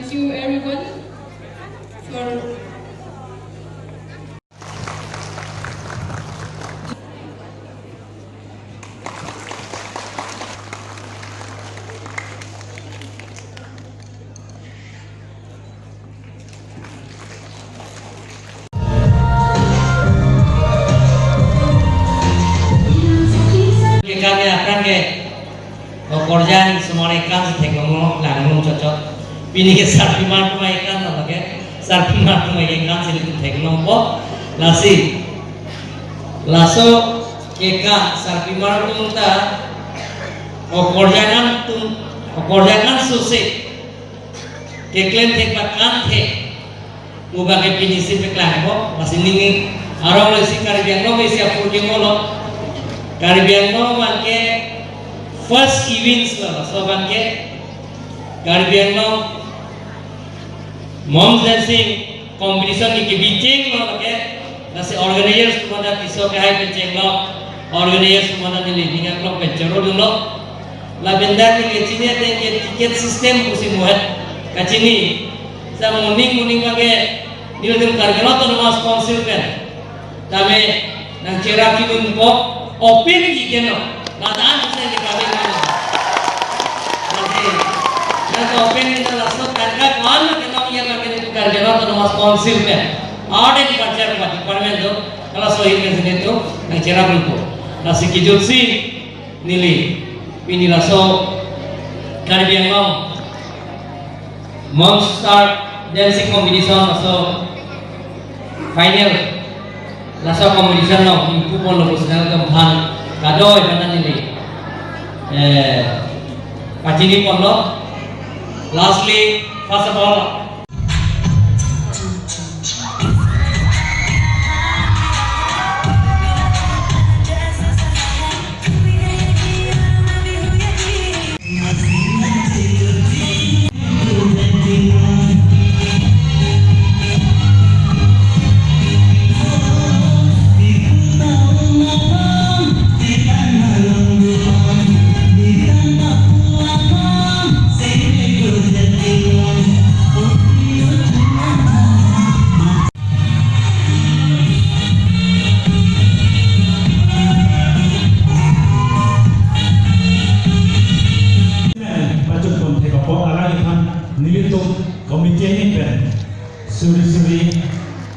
Thank you everyone for kami akan ke pekerjaan semua ikan teknologi langsung cocok. Ini ke sarpimar cuma ikan atau ke sarpimar cuma ikan sini teknologi lasi laso ikan sarpimar tu kita pekerjaan susah. Keklen tekbakan tek ubah ke pinisi peklan ko masih ini arang lesi karbian no mesti apa molo Caribbean mo manke first events la so manke Caribbean mo moms dancing competition ni ke biching lo ke nasi organizers kumada tiso ke hai penceng lo organizers kumada ni linga klub pencero dulu la benda ni ke sini ada ke tiket system usi muat kacini sa muning pake nilai Caribbean lo tu nama sponsor kan tapi nang ceraki unpo open gigeno ladaan bisa dikawin dulu nanti open kita langsung karena kawan kita yang lagi itu karena atau nama sponsor kan ada di pacar pak departemen itu kalau soal ke sini itu yang cerah belum nasi kijut sih nili ini langsung Caribbean mom start dancing competition langsung final Lasa competition no, impu pon lo sedang kemhan kado ibanan ini. Kacini pon lo. Lastly, first of all,